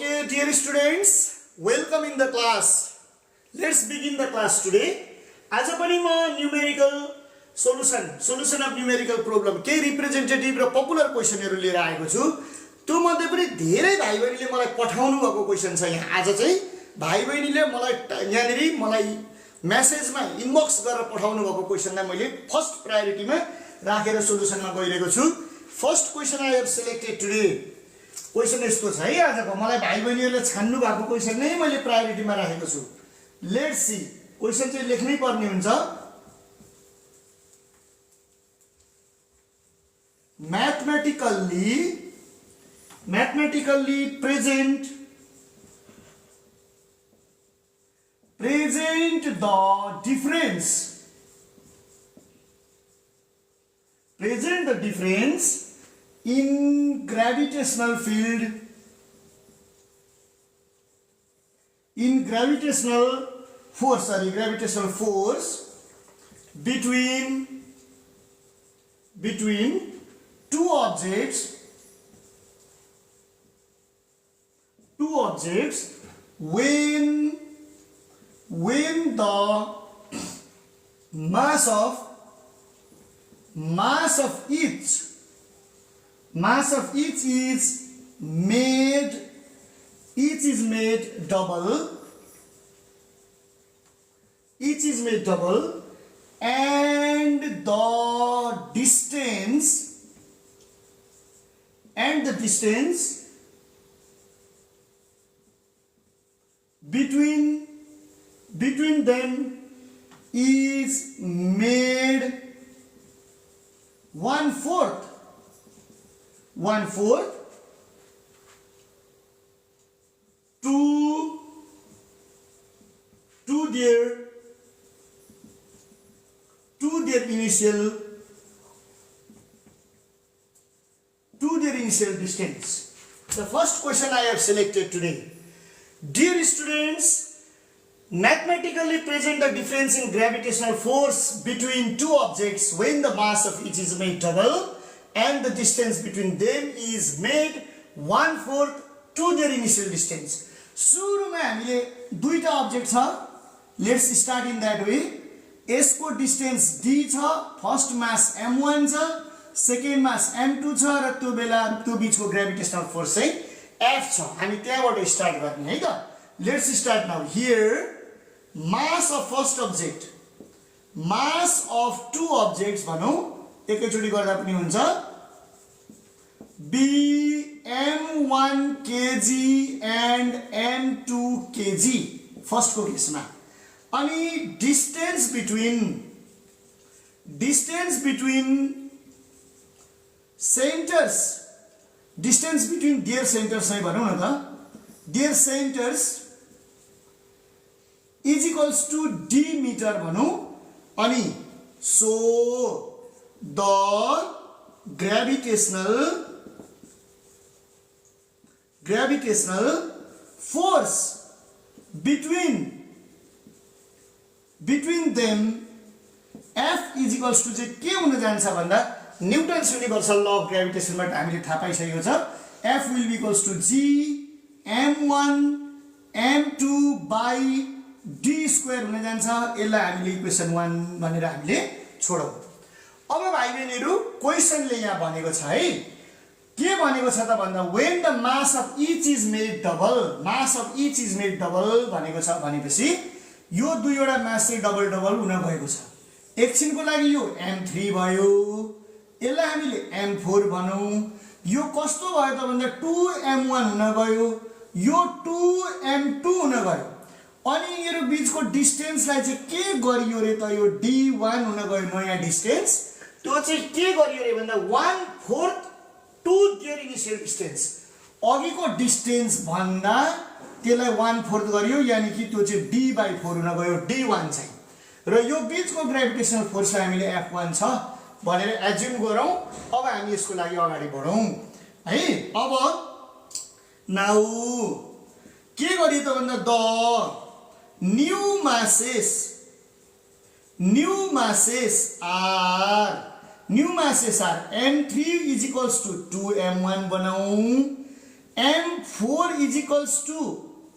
Okay, dear students, welcome in the class. Let's begin the class today. आज पनि म numerical solution of numerical problem के representative र popular क्वेशनहरु लिएर आएको छु। त्यो मध्ये पनि धेरै भाइ बहिनीले मलाई पठाउनु भएको क्वेशन छ। यहाँ आज चाहिँ भाइ बहिनीले मलाई मेसेजमा इनबक्स गरेर पठाउनु भएको क्वेशनलाई मैले फर्स्ट प्रायोरिटीमा राखेर सोलुसनमा गइरहेको छु। First question I have selected today. Question यस्तो छ है, आजको मलाई भाइ बहिनीहरुले छान्नु भएको क्वेशन नै मैले प्रायोरिटीमा राखेको छु। लेट्स सी, क्वेशन चाहिँ लेख्नै पर्ने हुन्छ। mathematically present the difference in gravitational force between two objects when the mass of each is made double and the distance between them is made one fourth to their initial distance. The first question I have selected today. Dear students, mathematically present the difference in gravitational force between two objects when the mass of each is made double and the distance between them is made 1/4 to their initial distance. सुरुमा हामीले दुईटा object छ। Let's start in that way. यसको distance d छ, first mass m1 छ, second मास m2 छ र त्यो बेला त्यो बीचको ग्रेभिटेशनल फोर्स चाहिँ f छ। हामी त्यहाँबाट स्टार्ट गर्ने है त। Let's start now. Here mass of first object, mass of two objects भनौं, एकैचोटी गर्दा पनि हुन्छ, m1 kg and m2 kg first को केसमा। अनि distance between centres, distance between their centres है भनौं न त, their centres is equals to d metre भनौं। अनि so the gravitational force between them F is equals to चाहिँ के हुन जान्छ भन्दा न्यूटन्स युनिभर्सल ल अफ ग्रेभिटेशनमा हामीले थाहा पाइसकेको छ। F will be equals to g m1 m2 by d square हुन जान्छ। यसलाई हामीले इक्वेसन 1 भनेर हामीले छोडौं। अब भाइ बहिनीहरु क्वेशनले यहाँ भनेको छ है, के भनेको छ त भन्दा when the mass of each is made double भनेको छ भनेपछि यो दुईवटा मास चाहिँ डबल हुन गएको छ। एकछिनको लागि यो m3 भयो, यसलाई हामीले m4 भनौं। यो कस्तो भयो त भन्दा 2m1 हुन गयो, यो 2m2 हुन गयो। अनि यिनीहरु बीचको डिस्टेन्सलाई चाहिँ के गरियो रे त, यो d1 हुन गयो नयाँ डिस्टेन्स। त्यो चाहिँ के गरियो रे भन्दा 1/4 to their initial distance। अघिको डिस्टेन्स भन्दा त्यसलाई 1/4 गरियो, यानी कि त्यो चाहिँ d/4 हुन गयो d1 चाहिँ। र यो बीचको ग्रेभिटेशनल फोर्सलाई हामीले f1 छ भनेर एज्युम गरौँ। अब हामी यसको लागि अगाडि बढौं है। अब नाउ के गरियो त भन्दा the new masses are m3 is equals to 2m1 बनाऊं m4 is equals to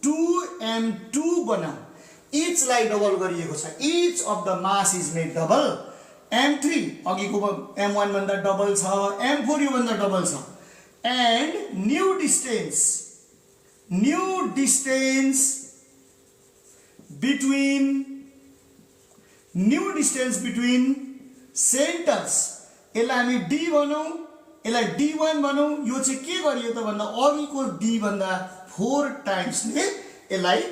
2m2 बनाऊ इचलाई डबल गरिएको छ each of the mass is made double m3 अघिको m1 भन्दा डबल छ m4 यो भन्दा डबल छ and new distance between centres यसलाई हामी d भनौं यसलाई d1 भनौं यो चाहिँ के गरियो त भन्दा अघिको d भन्दा 4 टाइम्सले यसलाई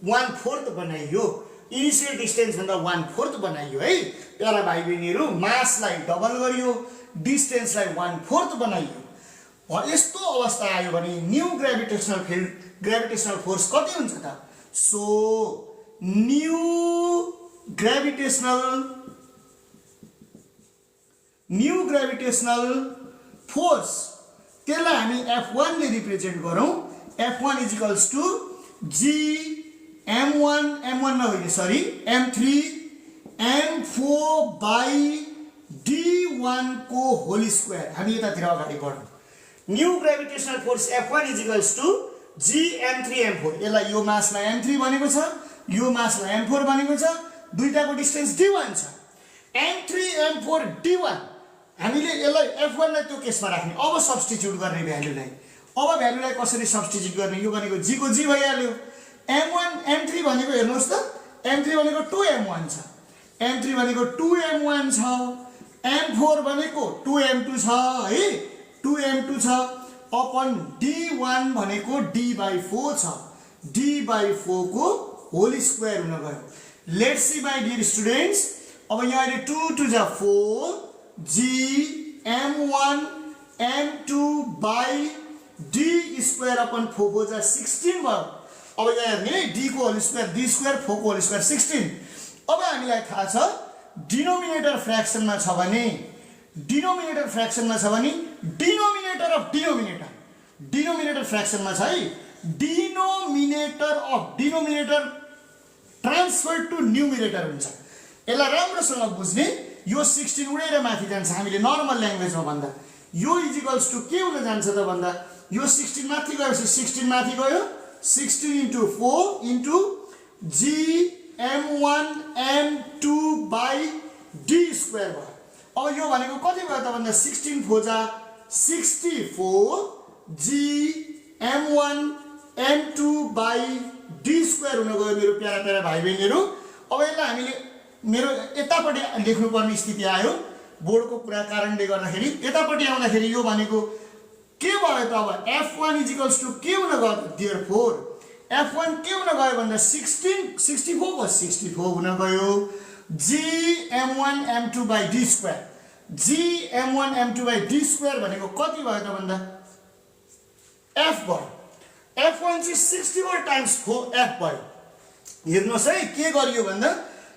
1/4 बनाइयो इनिशियल डिस्टेन्स भन्दा 1/4 बनाइयो है प्यारा भाइ बहिनीहरु मासलाई डबल गरियो डिस्टेन्सलाई 1/4 बनाइयो यस्तो अवस्था आयो भने न्यू ग्रेभिटेशनल फोर्स कति हुन्छ त सो न्यू ग्रेभिटेशनल फोर्स त्यसलाई हामी f1 ले रिप्रेजेन्ट गरौं f1 is equals to g m1 नहोइने sorry m3 m4 by d1 को होल स्क्वायर हामी यतातिर अगाडि बढौं new gravitational force f1 is equals to g m3 m4 यसलाई यो मासलाई m3 भनेको छ यो मासलाई m4 भनेको छ दुईटाको डिस्टेन्स d1 छ m3 m4 d1 हामीले यसलाई f1 लाई त्यो केसमा राख्ने अब सब्स्टिट्युट गर्ने भ्यालुलाई कसरी सब्स्टिट्युट गर्ने यो भनेको g को g भइहाल्यो m1 m3 भनेको हेर्नुस् त m3 भनेको 2m1 छ m3 भनेको 2m1 छ m4 भनेको 2m2 छ है 2m2 छ अपन d1 भनेको d/4 छ d/4 को होल स्क्वायर हुन गयो let's see my dear students अब यहाँ अहिले 2 to the 4 g m1 m2 by d square upon 4 जा 16 भयो अब यहाँ हेर्ने d को होल स्क्वायर d स्क्वायर 4 को होल स्क्वायर 16 अब हामीलाई थाहा छ डिनोमिनेटर फ्र्याक्सनमा छ भने डिनोमिनेटर फ्र्याक्सनमा छ है डिनोमिनेटर ट्रान्सफर टु न्युमिनेटर हुन्छ यसलाई राम्रोसँग बुझ्ने यो 16 उडेर माथि जान्छ हामीले नर्मल ल्याङ्ग्वेजमा भन्दा यो इज इक्वल्स टु के हुन जान्छ त भन्दा यो 16 माथि गएपछि 16 माथि गयो 16 into 4 into g m1 m2 by d square भयो अब यो भनेको कति भयो त भन्दा 16 4 जा 64 g m1 m2 by d square हुन गयो मेरो प्यारा भाइ बहिनीहरु अब यसलाई हामीले मेरो यतापटि लेख्नुपर्ने स्थिति आयो बोर्डको कुरा कारणले गर्दाखेरि यतापटि आउँदाखेरि यो भनेको के भयो त अब f1 इज इक्वल्स टु के हुन गयो देयरफोर f1 के हुन गयो भन्दा 64 को 64 हुन गयो g m1 m2 by d square g m1 m2 by d square भनेको कति भयो त भन्दा f भयो f1 चाहिँ 64 टाइम्स 4 f भयो हेर्नुस् है के गरियो भन्दा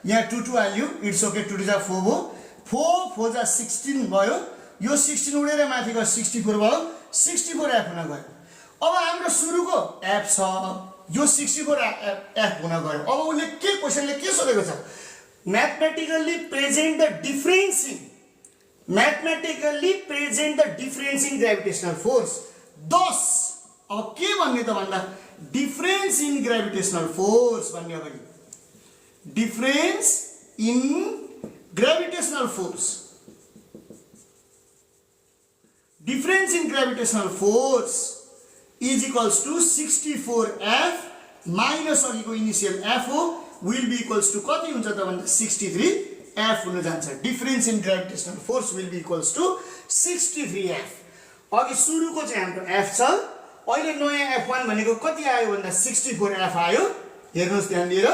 यहाँ 2 2 आल्यो इट्स ओके 2 to the 4 भयो 4 4 जा 16 भयो यो 16 उडेर माथि गयो 64 भयो 64 f हुन गयो अब हाम्रो सुरुको f छ यो 64 f हुन गयो अब उले के क्वेशनले के सोधेको छ mathematically present the difference in gravitational force 10 अब के भन्ने त भन्दा डिफरेंस इन ग्रेभिटेशनल फोर्स भन्ने अगाडि difference in gravitational force is equals to 64f minus अघिको इनिशियल f हो will be equals to कति हुन्छ त भन्दा 63f हुन जान्छ difference in gravitational force will be equals to 63f अघि सुरुको चाहिँ हाम्रो f छ अहिले नयाँ f1 भनेको कति आयो भन्दा 64f आयो हेर्नुस् ध्यान दिएर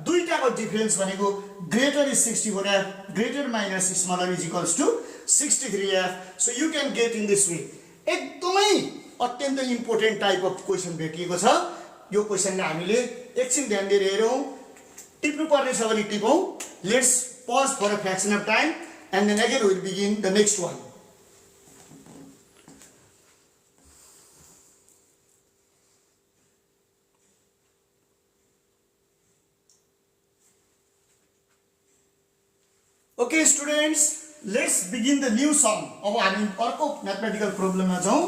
दुईटाको डिफरेंस भनेको greater is 64f greater minus smaller is equals to 63f so you can get in this way एकदमै अत्यन्त इम्पोर्टेन्ट टाइप अफ क्वेशन भेटिएको छ यो क्वेशनले हामीले एकछिन ध्यान दिएर हेरौं टिप्नु पर्ने छ भने टिपौं let's pause for a fraction of time and then again we will begin the next one Okay students, let's begin the new sum. अब हामी अर्को म्याथमेटिकल प्रब्लममा जाउँ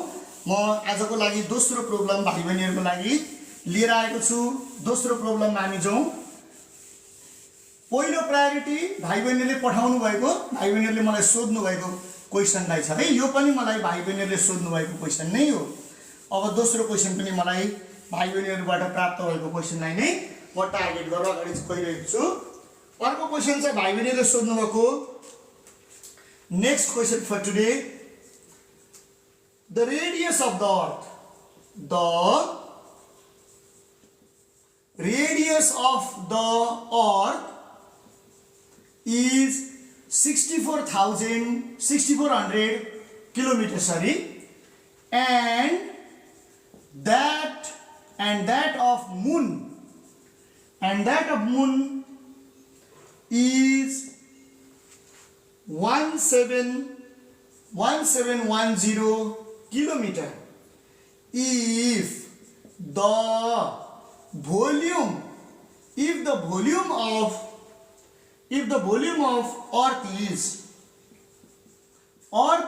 म आजको लागि दोस्रो प्रब्लम भाइ बहिनीहरुको लागि लिएर आएको छु। दोस्रो प्रब्लममा हामी जाउँ। पहिलो प्रायोरिटी भाइ बहिनीले पठाउनु भएको, भाइ बहिनीले मलाई सोध्नु भएको क्वेशनलाई छ है। यो पनि मलाई भाइ बहिनीले सोध्नु भएको क्वेशन नै हो। अब दोस्रो क्वेशन पनि मलाई भाइ बहिनीहरुबाट प्राप्त भएको क्वेशनलाई नै म टार्गेट गरेर अगाडि गइरहेको छु। अर्को क्वेशन चाहिँ भाइ बहिनीले सोध्नु भएको next question for today, the radius of the earth, the radius of the earth is 6400 kilometers, sorry, and that of moon is 1710 kilometer. If the volume of earth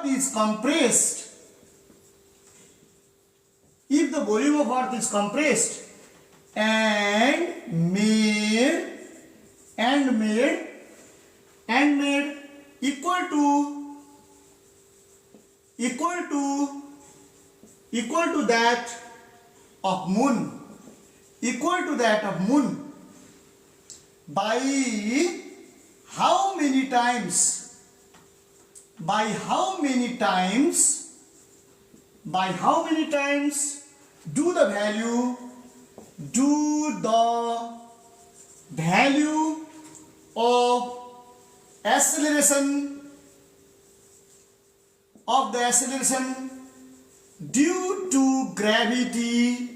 is compressed, and made equal to that of moon, by how many times do the value of acceleration due to gravity,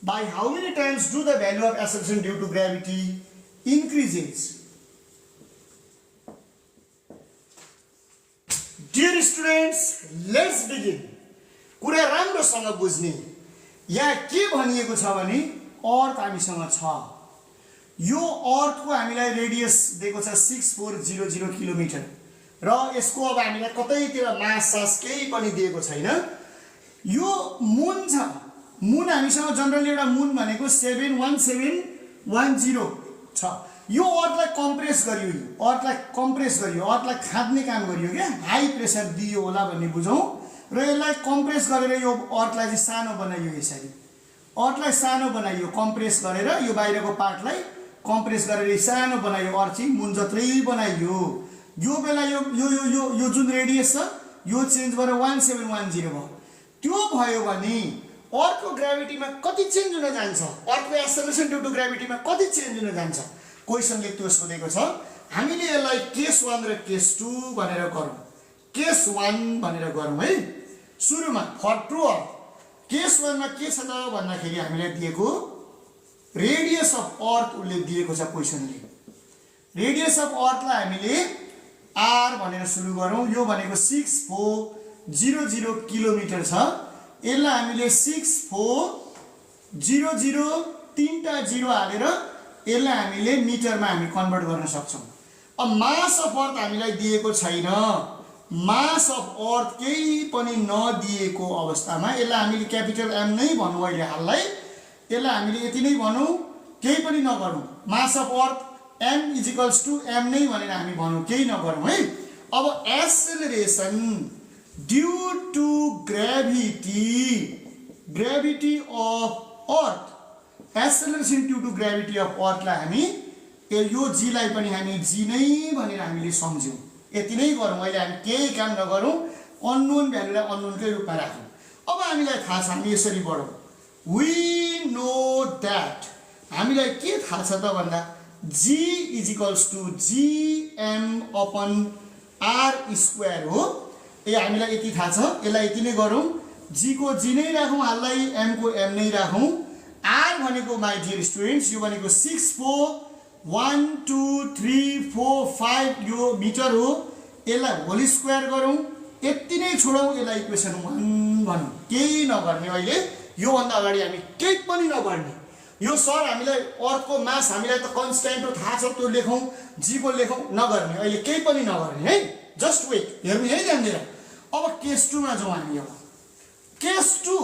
by how many times do the value of acceleration due to gravity increases? Dear students, let's begin. कुरा राम्रोसँग बुझ्ने। यहाँ के भनिएको छ भने अर्थ हामीसँग छ। यो अर्थको हामीलाई रेडियस दिएको छ 6400 किलोमिटर र यसको अब हामीलाई कतैतिर मास केही पनि दिएको छैन। यो मून छ। मून हामीसँग जनरली एउटा मून भनेको 71710 छ। यो अर्थलाई कम्प्रेस गरियो, अर्थलाई खाद्ने काम गरियो क्या, हाई प्रेसर दियो होला भन्ने बुझौँ र यसलाई कम्प्रेस गरेर यो अर्थलाई चाहिँ सानो बनाइयो। यसरी अर्थलाई सानो बनाइयो, कम्प्रेस गरेर यो बाहिरको पार्टलाई कम्प्रेस गरेर सानो बनाइयो, अर्थ चाहिँ मून जत्रै बनाइयो। यो बेला यो जुन रेडियस छ यो चेन्ज भएर 1710 भयो। त्यो भयो भने अर्थको ग्राभिटीमा कति चेन्ज हुन जान्छ, अर्थको एक्सेलरेसन ड्यू टु ग्राभिटीमा कति चेन्ज हुन जान्छ, क्वेशनले त्यो सोधेको छ। हामीले यसलाई केस 1 र केस 2 भनेर गरौँ। केस 1 भनेर गरौँ है। सुरुमा फर ट्रु अर्थ केस 1 मा के छ त भन्दाखेरि हामीले दिएको रेडियस अफ अर्थ उले दिएको छ क्वेशनले। रेडियस अफ अर्थलाई हामीले आर भनेर सुरु गरौँ। यो भनेको 6400 किलोमिटर छ। यसलाई हामीले 6400 तीनटा 0 हालेर यसलाई हामीले मिटरमा हामी कन्भर्ट गर्न सक्छौं। अब मास अफ अर्थ हामीलाई दिएको छैन। मास अफ अर्थ केही पनि नदिएको अवस्थामा यसलाई हामीले क्यापिटल एम नै भनौँ। अहिले हाललाई यसलाई हामीले यति नै भनौँ, केही पनि नगरौँ। Mass of Earth m equals to m नै भनेर हामी भनौँ, केही नगरौँ है। अब acceleration due to gravity of Earth, acceleration due to gravity of अर्थलाई हामी यो जी लाई पनि हामी जी नै भनेर हामीले सम्झ्यौँ। यति नै गरौँ। अहिले हामी केही काम नगरौँ, अननोन भ्यालुलाई अननोनकै रूपमा राखौँ। अब हामीलाई थाहा छ, हामी यसरी बढौँ। वी नो द्याट, हामीलाई के थाहा छ त भन्दा g equals to gm upon r square हो। हामीलाई यति थाहा छ, यसलाई यति नै गरौँ। g को g नै राखौँ, हाललाई m को m नै राखौँ। r भनेको माई डियर स्टुडेन्ट्स यो भनेको 641234 यो मिटर हो। यसलाई होल स्क्वायर गरौँ, यति नै छोडौँ। यसलाई इक्वेसन 1 भनौँ, केही नगर्ने। अहिले यो भन्दा अगाडि हामी केही पनि नगर्ने। यो सर हामीलाई अर्थको मास हामीलाई त कन्स्ट्यान्ट हो थाहा छ, त्यो लेखौँ, जी को लेखौँ, नगर्ने। अहिले केही पनि नगर्ने है। जस्ट वेट, हेर्नु यही ध्यान दिएर। अब केस 2 मा जाउँ हामी। अब केस 2।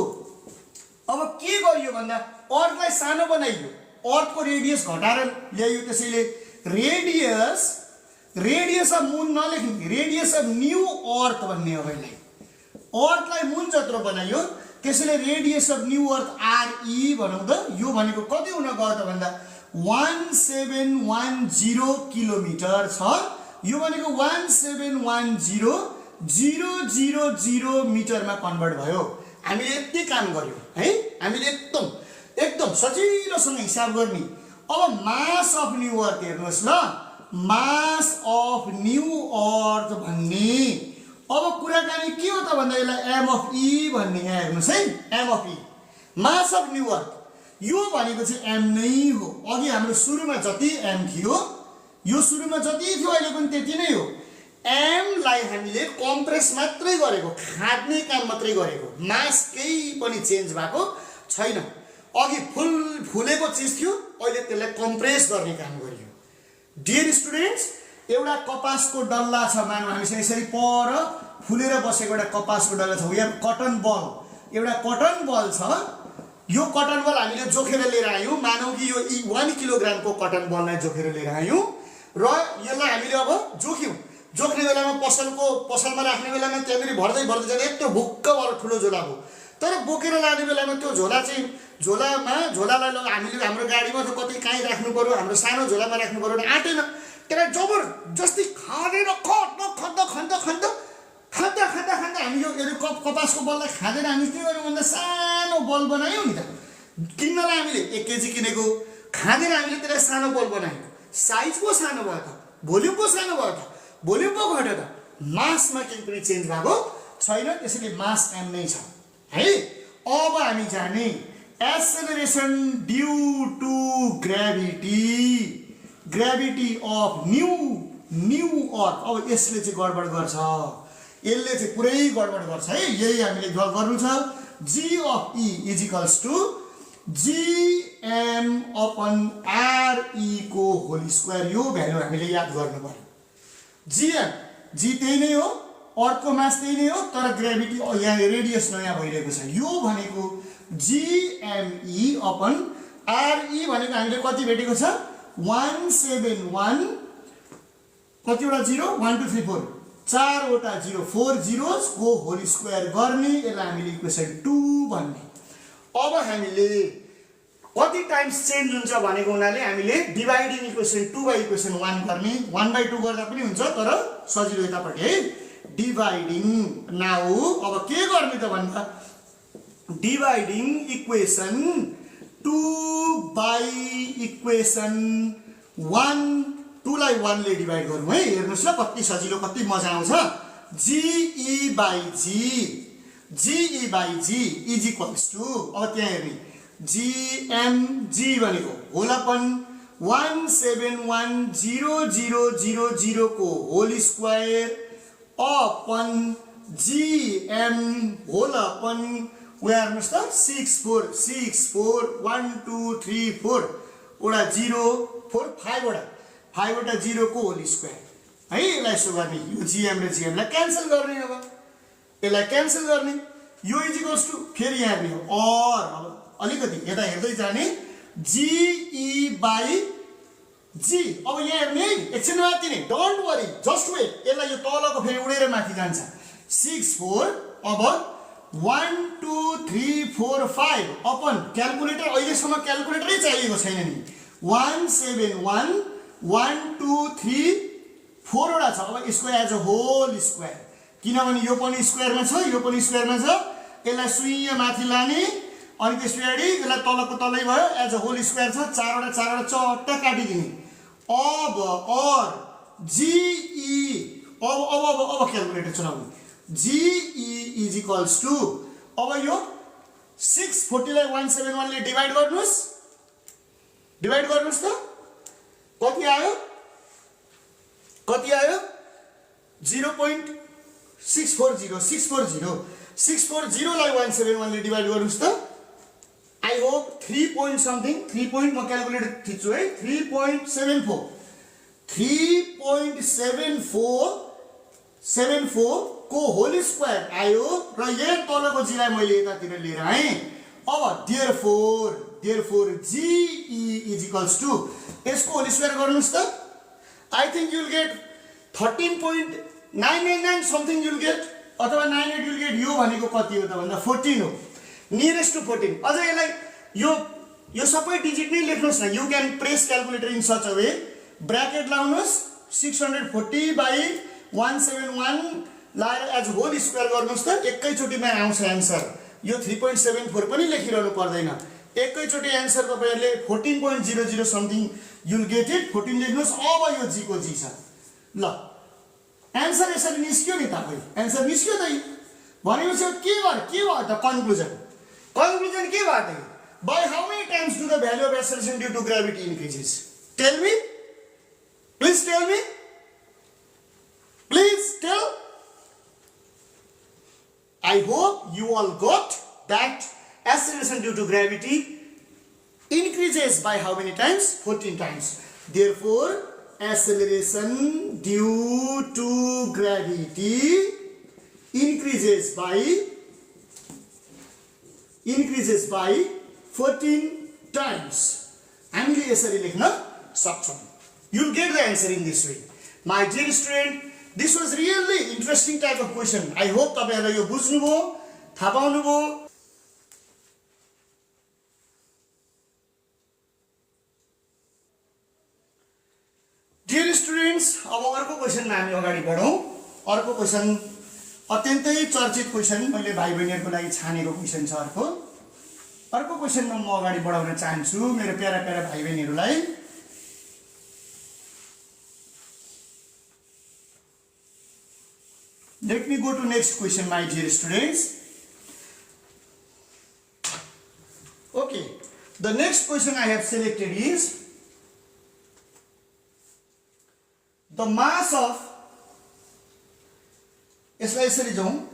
अब के गरियो भन्दा अर्थलाई सानो बनाइयो, अर्थको रेडियस घटाएर ल्याइयो, त्यसैले रेडियस अफ मुन नलेख्ने, रेडियस अफ न्यू अर्थ भन्ने हो। यसलाई अर्थलाई मुन जत्रो बनाइयो, त्यसैले radius of new Earth RE भनौँ त। यो भनेको कति हुन गयो त भन्दा 1710 किलोमिटर छ। यो भनेको 1710,000 मिटरमा कन्भर्ट भयो। हामीले यति काम गर्यो है, हामीले एकदम सजिलोसँग हिसाब गर्ने। अब मास अफ न्यू अर्थ हेर्नुहोस् ल, मास अफ न्यू अर्थ भन्ने अब कुराकानी के हो त भन्दा यसलाई एम अफ ई भन्ने। यहाँ हेर्नुहोस् है, M of E mass of new Earth, यो भनेको चाहिँ एम नै हो। अघि हाम्रो सुरुमा जति एम थियो, यो सुरुमा जति थियो अहिले पनि त्यति नै हो। एमलाई हामीले कम्प्रेस मात्रै गरेको, खाद्ने काम मात्रै गरेको, मास केही पनि चेन्ज भएको छैन। अघि फुलेको चिज थियो, अहिले त्यसलाई कम्प्रेस गर्ने काम गरियो। डियर स्टुडेन्ट्स, एउटा कपासको डल्ला छ, मानौँ हामीसँग यसरी पर फुलेर बसेको एउटा कपासको डल्ला छ। यहाँ कटन बल, एउटा कटन बल छ। यो कटन बल हामीले जोखेर लिएर आयौँ, मानौँ कि यो 1 किलोग्रामको कटन बललाई जोखेर लिएर आयौँ र यसलाई हामीले अब जोख्यौँ। जोख्ने बेलामा पसलमा राख्ने बेलामा त्यहाँनिर भर्दै जाँदा यत्रो भुक्क भएर ठुलो झोला भयो। तर बोकेर लाने बेलामा त्यो झोला चाहिँ झोलालाई हामीले हाम्रो गाडीमा त कतै काहीँ राख्नु पर्यो, हाम्रो सानो झोलामा राख्नु पर्यो भने आँटेन। त्यसलाई जबरजस्ती खाँदैन, खाँदा हामी यो कपासको बललाई खाँदैन। हामी के गर्यौँ भन्दा सानो बल बनायौँ नि त। किन्नलाई हामीले 1 केजी किनेको, खाँदैन हामीले त्यसलाई सानो बल बनायौँ। साइज पो सानो भयो त, भोल्युम पो सानो भयो त, भोल्युम पो घट्यो त, मासमा केही पनि चेन्ज भएको छैन। त्यसैले मास एम नै छ है। अब हामी जाने acceleration due to gravity of new Earth. अब यसले चाहिँ गडबड गर्छ, यसले चाहिँ पुरै गडबड गर्छ है। यही हामीले गर्नु छ। G of E is equals to GM upon RE को होल स्क्वायर। यो भ्यालु हामीले याद गर्नु पर्यो। GM जी त्यही नै हो, अर्थको मास त्यही नै हो, तर ग्रेभिटी यहाँ रेडियस नयाँ भइरहेको छ। यो भनेको GME अपन RE भनेको हामीले कति भेटेको छ 171 कतिवटा 0 1 2 3 4 चारवटा 0 4 zeros को होल स्क्वायर गर्ने, यसलाई हामीले इक्वेसन 2 भन्ने। अब हामीले कति टाइम्स चेन्ज हुन्छ भनेको हुनाले हामीले डिवाइडिङ इक्वेसन 2 बाइ इक्वेसन 1 गर्ने। 1/2 गर्दा पनि हुन्छ, तर सजिलो यतापट्टि है। डिवाइडिङ नाउ अब के गर्ने त भन्दा डिवाइडिङ इक्वेसन 2 बाइ इक्वेसन 1, 2 लाई 1 ले डिवाइड गरौँ है। हेर्नुस् ल कति सजिलो, कति मजा आउँछ। GE बाइ G इज इक्वल्स टु, अब त्यहाँ हेर्ने GMG भनेको होल अपन 1710000 को whole square upon GM whole upon हेर्नुहोस् त 64 1 2 3 4 वटा 0 4 5 वटा 0 को होल स्क्वायर है। यसलाई यसो गर्ने, यो GM र GM लाई क्यान्सल गर्ने। अब यसलाई क्यान्सल गर्ने, यो इज इक्वल्स टु फेरि यहाँ हेर्ने हो और अब अलिकति यता हेर्दै जाने GE बाइ G। अब यहाँ हेर्ने है, एकछिन माथि नै, डोन्ट वरी, जस्ट वेट। यसलाई यो तलको फेरि उडेर माथि जान्छ 64। अब 1 2 3 4 5 अपन क्याल्कुलेटर, अहिलेसम्म क्याल्कुलेटरै चाहिएको छैन नि। 171 1 2 3 4 वटा छ। अब यसको एज अ होल स्क्वायर, किनभने यो पनि स्क्वायरमा छ, यो पनि स्क्वायरमा छ। यसलाई सुइँ माथि लाने, अनि त्यस पछाडि यसलाई तलको तलै भयो, एज अ होल स्क्वायर छ। 4 वटा चट्ट काटिदिने। अब और GE अब क्याल्कुलेटर चलाउने। GE इज इक्वल्स टु, अब यो 640 लाई 171 ले डिवाइड गर्नुस् त कति आयो 0.640 लाई 171 ले डिवाइड गर्नुस् त। I hope 3 point something, 3 point म क्याल्कुलेटर थिच्छु है। 3.74 74 को होल स्क्वायर आयो र यहाँ तलको जी लाई मैले यतातिर लिएर आएँ। अब therefore GE is equals to यसको होल स्क्वायर गर्नुस् त। I think you'll get 13.999 something you'll get अथवा 98 you'll get। यो भनेको कति हो त भन्दा 14 हो, नियरेस्ट टु 14। अझ यसलाई यो सबै डिजिट नै लेख्नुस् न। You can press calculator in such a way, bracket लाउनुस् 640/171 लाएर एज होल स्क्वायर गर्नुस् त, एकैचोटीमा आउँछ एन्सर। यो 3.74 पनि लेखिरहनु पर्दैन, एकैचोटी एन्सर तपाईहरुले 14.00 समथिङ you'll get it। 14 लेख्नुस्। अब यो जी को जी छ ल, एन्सर यसरी निस्क्यो नि तपाई, एन्सर निस्क्यो त। भनेपछि के भयो त कन्क्लुजन के भयो त? By how many times do the value of acceleration due to gravity increases? Tell me. Please tell me. Please tell. I hope you all got that acceleration due to gravity increases by how many times? 14 times. Therefore, acceleration due to gravity increases by 14 times. हामीले यसरी लेख्न सक्छौं। You'll get the answer in this way. My dear student, this was really interesting type of question. I hope तपाईहरुले यो बुझ्नुभयो, थाहा पाउनुभयो। Dear students, अब अर्को क्वेशनमा हामी अगाडि बढौं। अर्को क्वेशन अत्यन्तै चर्चित क्वेशन, मैले भाइ बहिनीहरुको लागि छानेको क्वेशन छ। अर्को क्वेशनमा म अगाडि बढाउन चाहन्छु मेरो प्यारा भाइ बहिनीहरुलाई। Let me go to next question, my dear students. Okay, the next question I have selected is the mass of, यसलाई यसरी जाउँ।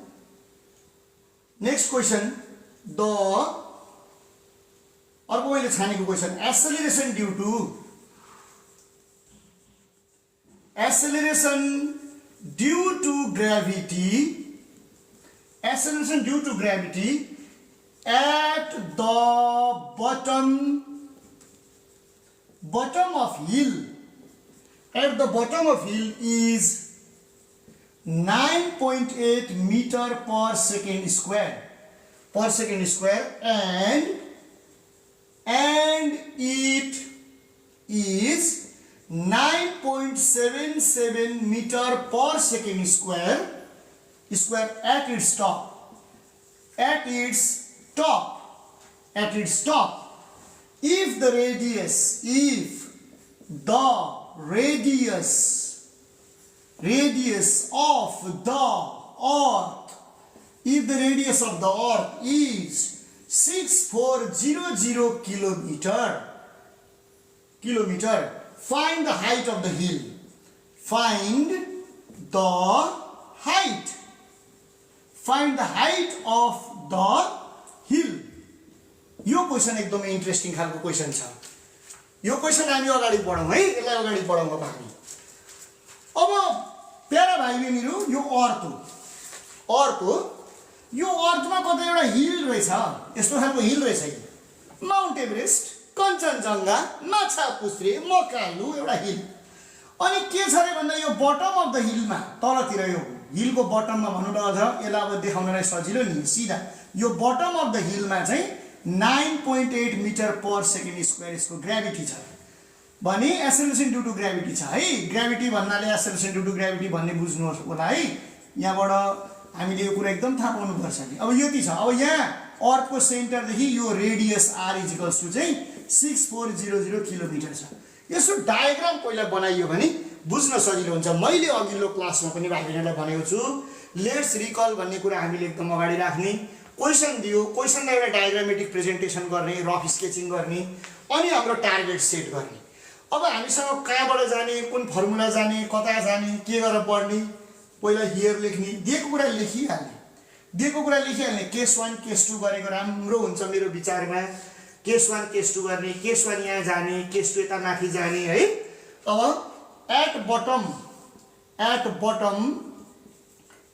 नेक्स्ट क्वेशन, अर्को मैले छानेको question, acceleration due to gravity at the bottom of hill is 9.8 meter per second square, and it is 9.77 meter per second square at its top. If the radius of the earth is 6400 kilometer, find the height of the hill. यो question एकदमै interesting खालको question छ। यो question हामी अगाडि बढौँ है, यसलाई अगाडि बढाउँ अब हामी। अब प्यारा भाइ बहिनीहरु, यो अर्थ हो। यो अर्थमा कतै एउटा हिल रहेछ, यस्तो खालको हिल रहेछ। माउन्ट एभरेस्ट, कञ्चनजङ्घा, माछापुच्छ्रे, मकालु एउटा हिल। अनि के छ रे भन्दा यो बटम अफ द हिलमा, तलतिर यो हिलको बटममा भन्नु न अझ यसलाई अब देखाउनलाई सजिलो नि, सिधा यो बटम अफ द हिलमा चाहिँ 9.8 मिटर पर सेकेन्ड स्क्वायर यसको ग्राभिटी छ भने एक्सेलरेसन ड्यू टु ग्राभिटी छ है। ग्राभिटी भन्नाले एक्सेलरेसन ड्यू टु ग्राभिटी भन्ने बुझ्नुहोस् होला है। यहाँबाट हामीले यो कुरा एकदम थाहा पाउनु पर्छ नि। अब यति छ, अब यहाँ अर्थको सेन्टरदेखि यो रेडियस r = चाहिँ 6400 किलोमिटर छ। यसो डायग्राम पहिला बनाइयो भने बुझ्न सजिलो हुन्छ। मैले अघिल्लो क्लासमा पनि भाइबहिनीलाई भनेको छु, लेट्स रिकल भन्ने कुरा हामीले एकदम अगाडि राख्ने। क्वेशन दियो, क्वेशनलाई एउटा डायग्रामेटिक प्रेजेन्टेसन गर्ने, रफ स्केचिङ गर्ने, अनि हाम्रो टार्गेट सेट गर्ने। अब हामीसँग कहाँबाट जाने, कुन फर्मुला जाने, कता जाने, के गरेर पढ्ने, पहिला हियर लेख्ने, दिएको कुरा लेखिहाल्ने। केस 1 केस 2 गरेको राम्रो हुन्छ मेरो विचारमा। केस 1 केस 2 गर्ने, केस 1 यहाँ जाने, केस 2 यता माथि जाने है। अब at bottom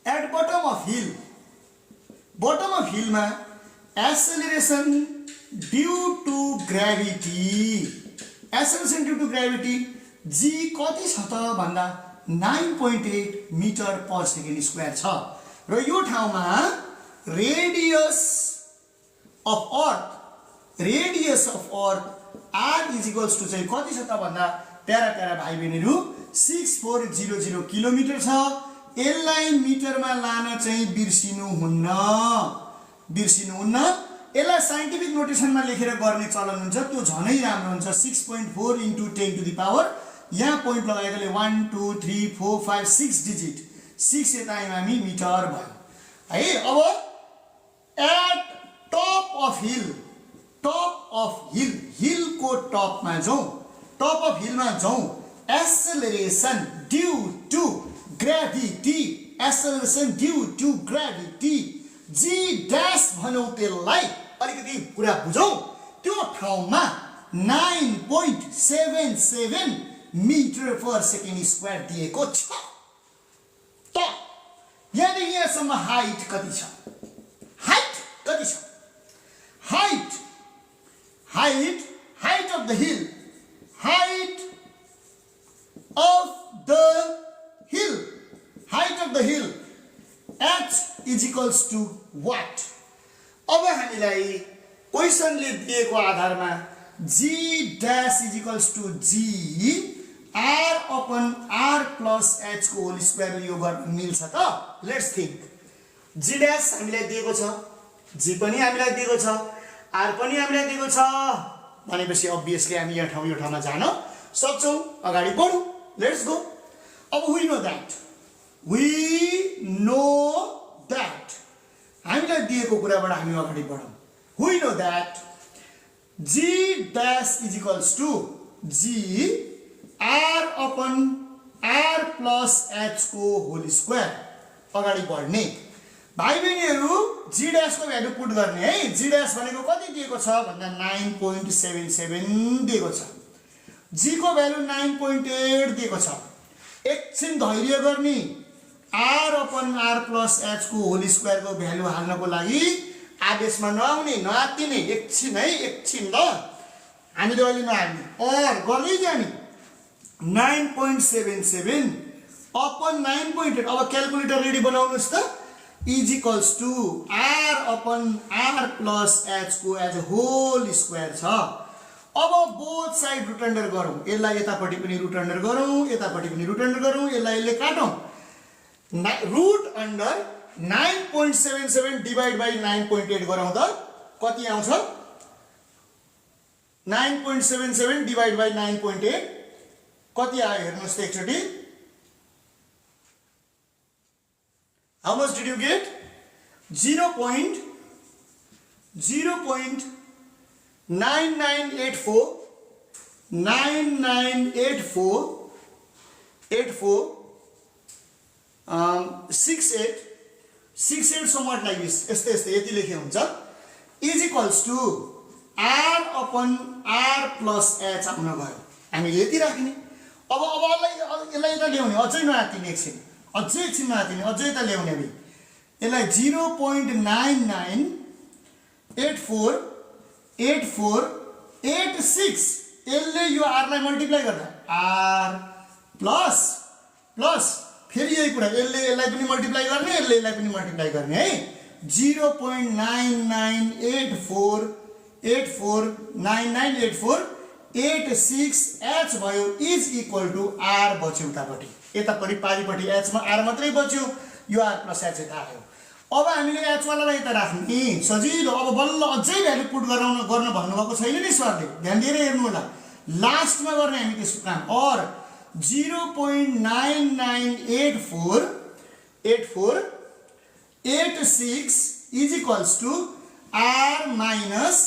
at bottom of हिलमा acceleration due to gravity g कति छ त भन्दा 9.8 मिटर पर सेकेन्ड स्क्वायर छ र यो ठाउँमा radius of earth R is equals to चाहिँ कति छ त भन्दा प्यारा भाइ बहिनीहरू 6400 किलोमिटर छ। यसलाई मिटरमा लान चाहिँ बिर्सिनुहुन्न। यसलाई साइन्टिफिक नोटेसनमा लेखेर गर्ने चलन हुन्छ, त्यो झनै राम्रो हुन्छ। 6.4 × 10 टु द पावर, यहाँ पोइन्ट लगाएकोले 1 2 3 4 5 6 डिजिट, 6 यता आयौँ हामी, मिटर भयो है। अब एट टप अफ हिलको टपमा जाउँ, टप अफ हिलमा जाउँ। Acceleration due to gravity g dash भनौँ, त्यसलाई अलिकति कुरा बुझौँ। त्यो ठाउँमा 9.77 मिटर पर सेकेन्ड स्क्वायर दिएको छ। त यहाँदेखि यहाँसम्म हाइट कति छ? Height of the hill h is equals to what? अब हामीलाई क्वेसनले दिएको आधारमा g dash is equals to g r upon r plus h को होल स्क्वायर यो गर्न मिल्छ त? Let's think. g ड्यास हामीलाई दिएको छ, g पनि हामीलाई दिएको छ, r पनि हामीलाई दिएको छ भनेपछि अब्भियसली हामी यो ठाउँमा जान सक्छौं। अगाडि बढौं, लेट्स गो। अब वी नो दैट हामीलाई दिएको कुराबाट हामी अगाडि बढौं। We know that g dash is equals to g r upon r plus h को होल स्क्वायर। अगाडि बढ्ने भाइ बहिनीहरु g dash को भ्यालु पुट गर्ने है। g dash भनेको कति दिएको छ भन्दा 9.77 दिएको छ, g को भ्यालु 9.8 दिएको छ। एकछिन धैर्य गर्ने, r upon r plus h को होल स्क्वायर को भ्यालु हाल्नको लागि आदेशमा नआउने, नआत्तिने। एकछिन है, एकछिन ल, हामीले अहिले नहाल्ने, और गर्दै जाने। 9.77 अपन 9.8। अब क्याल्कुलेटर रेडी बनाउनुस् त। Is equals to r upon r plus h को एज अ होल स्क्वायर छ। अब बोथ साइड रुट अन्डर गरौँ, यसलाई यतापट्टि पनि रुट अन्डर गरौँ, यतापट्टि पनि रुट अन्डर गरौँ, यसलाई यसले काटौँ। रुट अन्डर 9.77 डिवाइड बाई 9.8 गरौँ त कति आउँछ? 9.77 डिवाइड बाई 9.8 कति आयो हेर्नुस् त एकचोटि। How much did you get? 68 somewhat like this, यस्तै यति लेखे हुन्छ। Is equals to r upon r plus h आउन गयो। हामीले यति राख्ने। अब यसलाई यता ल्याउने, अझै नआत्तिने, एकछिन नआत्तिने, अझै यता ल्याउने। हामी यसलाई 0.99848486 यसले यो r लाई मल्टिप्लाई गर्दा r प्लस फेरि यही कुरा, यसलाई पनि मल्टिप्लाई गर्ने, यसलाई पनि मल्टिप्लाई गर्ने है। 0.998486 भयो। इज इक्वल टु r बच्यो उतापट्टि, यतापट्टि पारिपट्टि h मा r मात्रै बच्यो, यो r प्लस h यता आयो। अब हामीले h वालालाई यता राख्ने, सजिलो। अब बल्ल अझै भ्यालु पुट गर्न भन्नुभएको छैन नि सरले, ध्यान दिएर हेर्नु होला। लास्टमा गर्ने हामी त्यसको काम। और 0.998486 is equals to r minus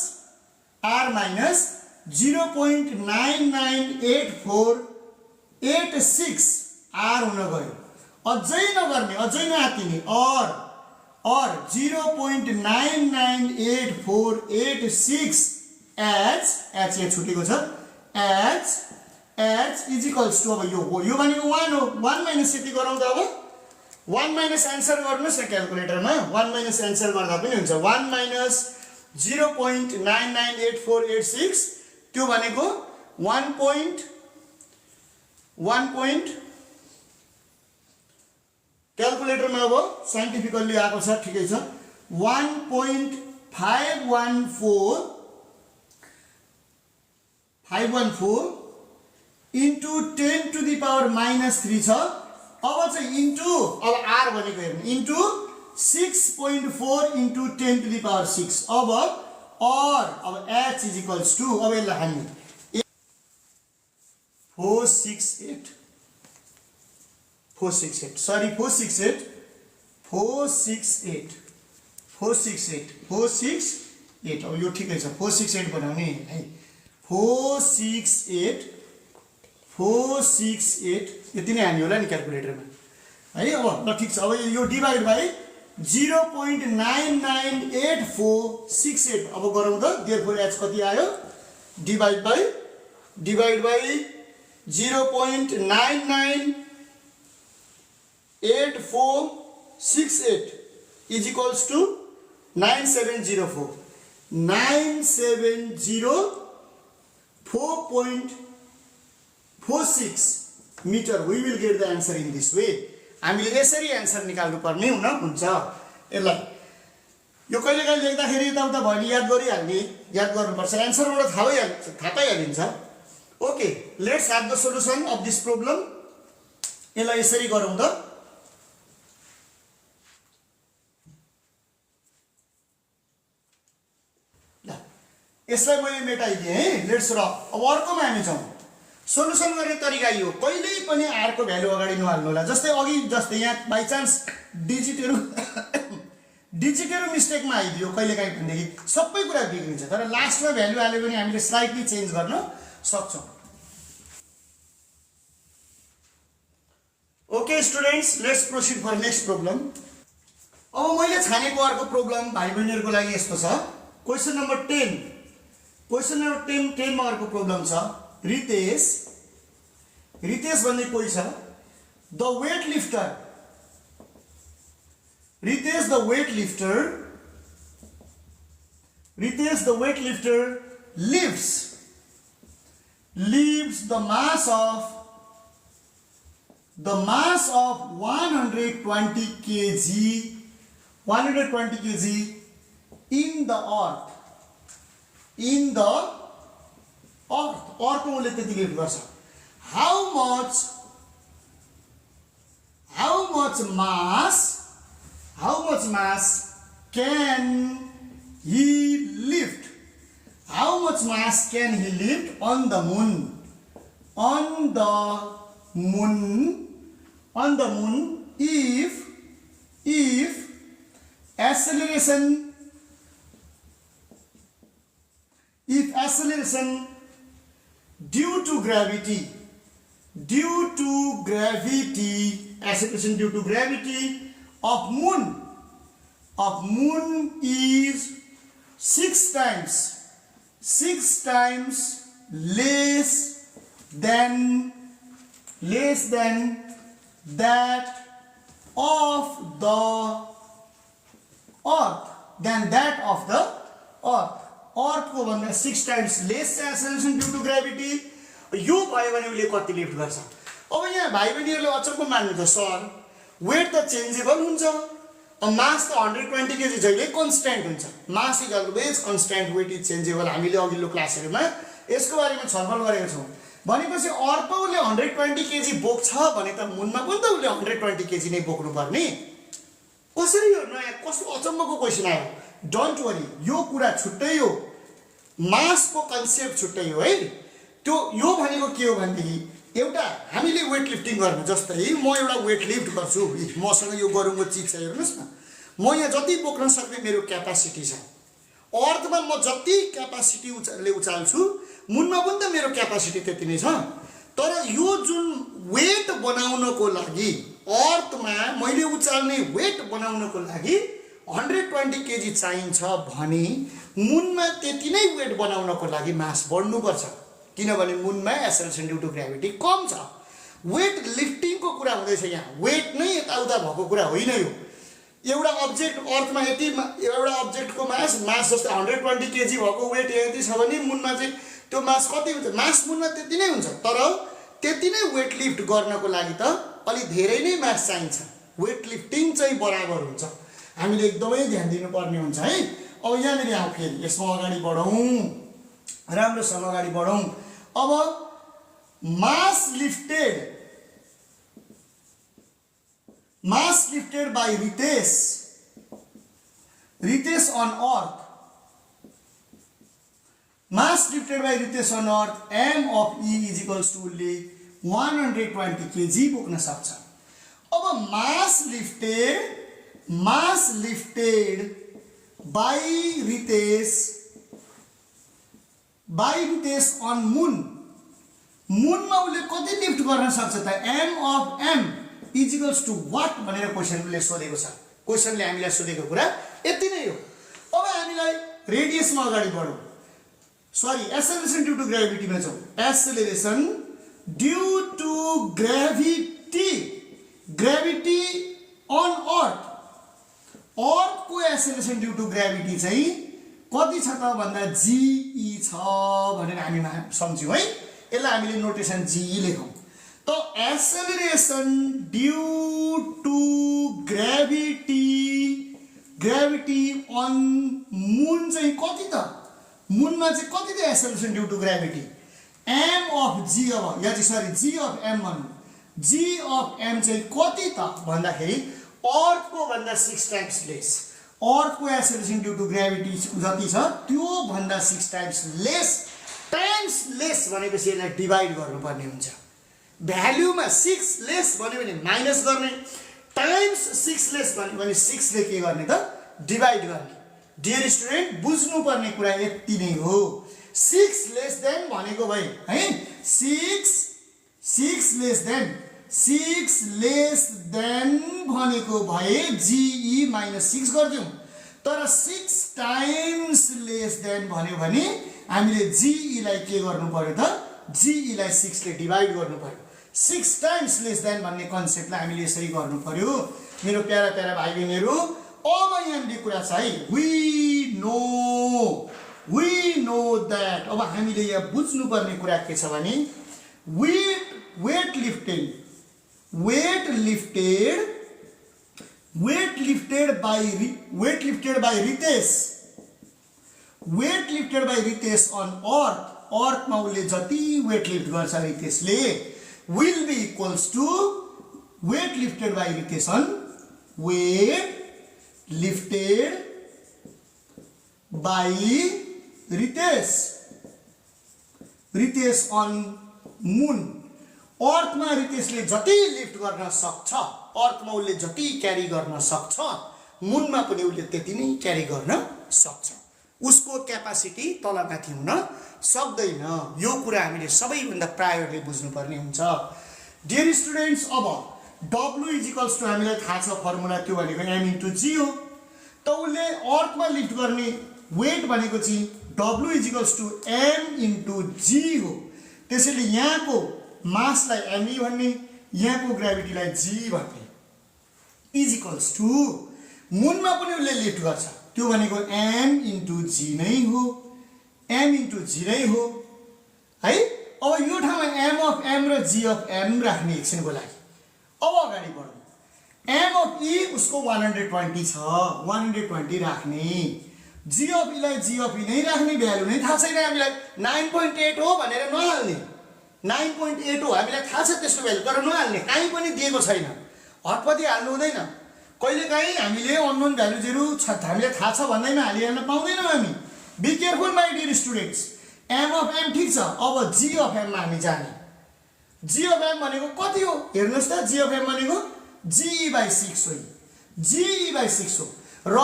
0.998486 r हुन गयो। अझै नगर्ने, अझै नआत्तिने। और 0.998486 h यहाँ छुटेको छ, h इज इक्वल्स टु, अब यो भनेको 1 हो, 1 माइनस यति गरौँ त। अब 1 माइनस एन्सर गर्नुहोस् न क्याल्कुलेटरमा 1 माइनस एन्सर गर्दा पनि हुन्छ 1 माइनस 0.998486 त्यो भनेको 1 क्याल्कुलेटरमा अब साइन्टिफिकल्ली आएको छ ठिकै छ 1.514 इन्टु 10 टु द पावर -3 छ अब चाहिँ इन्टु अब आर भनेको हेर्नु into 6.4 into 10 to the power 6 अब h इज इक्वल्स टु अब यसलाई हामी 468 अब यो ठिकै छ 468 बनाउने है 468 यति नै हान्यो होला नि क्याल्कुलेटरमा है अब ल ठिक छ अब यो डिभाइड बाइ 0.998468 अब गरौँ त देयरफोर h कति आयो divide by 0.998468 is equals to 9704.46 meter. We will get the answer in this way. हामीले यसरी एन्सर निकाल्नु पर्ने हुन्छ यसलाई यो कहिलेकाहीँ लेख्दाखेरि यताउता भयो नि याद गर्नुपर्छ एन्सरबाट थाहा पाइहालिन्छ okay let's have the solution of this problem यसलाई यसरी गरौँ त यसलाई मैले मेटाइदिएँ है लेट्स र अब अर्कोमा हामी जाउँ सोल्युसन गर्ने तरिका यो कहिल्यै पनि आर को भ्यालु अगाडि नहाल्नु होला जस्तै यहाँ बाइ चान्स डिजिटहरू मिस्टेकमा आइदियो कहिलेकाहीँ भनेदेखि सबै कुरा बिग्रिन्छ तर लास्टमा भ्यालु हाल्यो भने हामीले स्लाइटली चेन्ज गर्न सक्छौँ okay students let's proceed for next problem अब मैले छानेको अर्को प्रब्लम भाइ बहिनीहरूको लागि यस्तो छ क्वेसन नम्बर 10 मा अर्को प्रब्लम छ रितेश भन्ने कोही छ the weight lifter Ritesh the weight lifter lifts the mass of 120 kg in the earth अर्को उसले त्यति लिफ्ट गर्छ how much mass can he lift on the moon if acceleration due to gravity of moon is 6 times less than that of the earth अर्थ को भन्दा 6 times less acceleration due to gravity यो भयो भने उसले कति lift गर्छ अब यहाँ भाइ बहिनीहरुले अचम्म मान्नु त सर वेट त चेन्जेबल हुन्छ मास त 120 kg जहिले कन्स्ट्यान्ट हुन्छ mass is always constant weight is changeable हामीले अघिल्लो क्लासहरुमा यसको बारेमा छलफल गरेका छौं भनेपछि अर्थ उसले 120 kg बोक्छ भने त मुनमा पनि त उसले 120 kg नै बोक्नु पर्ने कसरी हो नयाँ कस्तो अचम्मको क्वेशन आयो डोन्ट वरी यो कुरा छुट्टै हो मास को कन्सेप्ट छुट्टै हो है त्यो यो भनेको के हो भन्दाखेरि एउटा हामीले वेट लिफ्टिङ गर्नु जस्तै म एउटा वेट लिफ्ट गर्छु मसँग यो गरुङको चीज छ हेर्नुस् न म यहाँ जति बोक्न सक्ने मेरो क्यापासिटी छ अर्थमा म जति क्यापासिटी उचाल्छु मुनमा पनि त मेरो क्यापासिटी त्यति नै छ तर यो जुन वेट बनाउनको लागि अर्थमा मैले उचाल्ने वेट बनाउनको लागि 120 kg चाहिन्छ भने मुनमा त्यति नै वेट बनाउनको लागि मास बढ्नु पर्छ किनभने मुनमा एक्सेलरेसन ड्यू टु ग्राभिटी कम छ वेट लिफ्टिङको कुरा हुँदैछ यहाँ, वेट नै यताउता भएको कुरा होइन यो। एउटा अब्जेक्ट अर्थमा यति एउटा अब्जेक्टको मास जस्तै 120 केजी भएको वेट यति छ भने मुनमा चाहिँ त्यो मास कति हुन्छ? मास मुनमा त्यति नै हुन्छ, तर त्यति नै वेट लिफ्ट गर्नको लागि त अलि धेरै नै मास चाहिन्छ। वेट लिफ्टिङ चाहिँ बराबर हुन्छ, हामीले एकदमै ध्यान दिनुपर्ने हुन्छ है। अब यहाँनिर आउँ, फेरि यसमा अगाडि बढौँ, राम्रोसँग अगाडि बढौँ। अब मास lifted by Ritesh on earth, mass lifted by Ritesh on earth, m of E is equals to 120 kg बोक्न सक्छ। अब mass lifted by Ritesh on moon, मुनमा उसले कति लिफ्ट गर्न सक्छ त? m of m is equals to what भनेर क्वेशनले सोधेको छ। क्वेशनले हामीलाई सोधेको कुरा यति नै हो। अब हामीलाई रेडियसमा अगाडि बढौँ, सरी एक्सेलरेसन ड्यू टु ग्रेभिटीमा जाउँ। Acceleration due to gravity on अर्थको एक्सेलरेसन ड्यू टु ग्रेभिटी चाहिँ कति छ त भन्दा GE छ भनेर हामी सम्झ्यौँ है। यसलाई हामीले नोटेसन GE लेखौँ। तो acceleration due to gravity on moon चाहिँ कति त? मूनमा चाहिँ कति त acceleration due to gravity? m of g, अब या चाहिँ सरी g अफ m भनौँ। g अफ m चाहिँ कति त भन्दाखेरि अर्थको भन्दा 6 टाइम्स लेस। अर्थको एक्सेलरेसन ड्यू टू ग्रेभिटी जति छ त्यो भन्दा 6 टाइम्स लेस। टाइम्स लेस भनेपछि यसलाई डिभाइड गर्नुपर्ने हुन्छ। भ्यालुमा 6 लेस भन्यो भने माइनस गर्ने, टाइम्स 6 लेस भन्यो भने 6 ले के गर्ने त? डिभाइड गर्ने। डियर स्टुडेन्ट, बुझ्नुपर्ने कुरा यति नै हो। 6 लेस देन भनेको भए है, 6 लेस देन भनेको भए GE माइनस 6 गर्छौँ, तर 6 टाइम्स लेस देन भन्यो भने हामीले GE लाई के गर्नु पर्यो त? GE लाई 6 ले डिभाइड गर्नु पर्यो। 6 टाइम्स लेस देन भन्ने कन्सेप्टलाई हामीले यसरी गर्नु पर्यो मेरो प्यारा प्यारा भाइ बहिनीहरू। अब यहाँनिर कुरा छ है, वी नो द्याट। अब हामीले यहाँ बुझ्नुपर्ने कुरा के छ भने weight lifted by Ritesh on अर्थमा उसले जति वेट लिफ्ट गर्छ रितेशले will be equals to weight lifted by Ritesh on moon। अर्थमा रितेशले जति लिफ्ट गर्न सक्छ, अर्थमा उसले जति क्यारी गर्न सक्छ, मुनमा पनि उसले त्यति नै क्यारी गर्न सक्छ। उसको क्यापासिटी तलमाथि हुन सक्दैन। यो कुरा हामीले सबैभन्दा प्रायोरिटी बुझ्नुपर्ने हुन्छ। डियर स्टुडेन्ट्स, अब W इज इक्वल्स टु हामीलाई थाहा छ फर्मुला, त्यो भनेको m इन्टु g हो। त उसले अर्थमा लिफ्ट गर्ने वेट भनेको चाहिँ W is equals to m into g हो। त्यसैले यहाँको मासलाई me भन्ने, यहाँको ग्रेभिटीलाई g भन्ने, इज इक्वल्स टु मुनमा पनि उसले लिफ्ट गर्छ, त्यो भनेको m इन्टु g नै हो, m इन्टु g नै हो है। अब यो ठाउँमा m अफ m र g अफ m राख्ने एकछिनको लागि। अब अगाडि बढौँ। m अफ e उसको 120 छ, 120 राख्ने। g अफ e लाई g अफ e नै राख्ने, भ्यालु नै थाहा छैन हामीलाई। 9.8 हो भनेर नहाल्ने, 9.8 हो हामीलाई थाहा छ त्यसको भ्यालु, तर नहाल्ने, कहीँ पनि दिएको छैन, हतपति हाल्नु हुँदैन। कहिलेकाहीँ हामीले अननोन भ्यालुजहरू हामीलाई थाहा छ भन्दैमा हालिहाल्न पाउँदैनौँ हामी। Be careful my dear students. m of m ठिक छ, अब g अफ m मा हामी जाने। g अफ m भनेको कति हो हेर्नुहोस् त, g अफ m भनेको GE/6 हो, GE/6 हो। र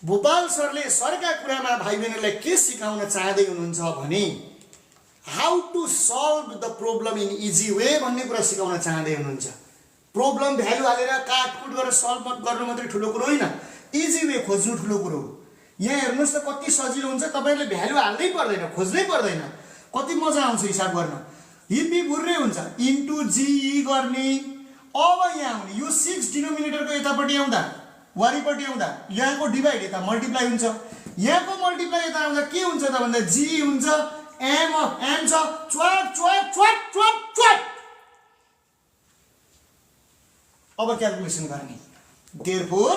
भोपाल सरले सरका कुरामा भाइ बहिनीलाई के सिकाउन चाहदै हुनुहुन्छ भने how to solve the problem in easy way भन्ने कुरा सिकाउन चाहदै हुनुहुन्छ। प्रब्लम भ्यालु हालेर काटकुट गरेर सल्भ गर्नु मात्रै ठुलो कुरो होइन, इजी वे खोज्नु ठुलो कुरो हो। यहाँ हेर्नुहोस् त कति सजिलो हुन्छ, तपाईहरुले भ्यालु हाल्नै पर्दैन, खोज्नै पर्दैन, कति मजा आउँछ हिसाब गर्न। हिपी भुर्रे हुन्छ इन्टु जी गर्ने। अब यहाँ आउने यो 6 डिनोमिनेटरको यतापट्टि आउँदा वारिपट्टि आउँदा यहाँको डिभाइड यता मल्टिप्लाई हुन्छ, यहाँको मल्टिप्लाई यता आउँदा के हुन्छ त भन्दा जी हुन्छ एम अफ एम छ च्वाट च्वाट च्वाट च्वाट च्वाट। अब क्याल्कुलेसन गर्ने therefore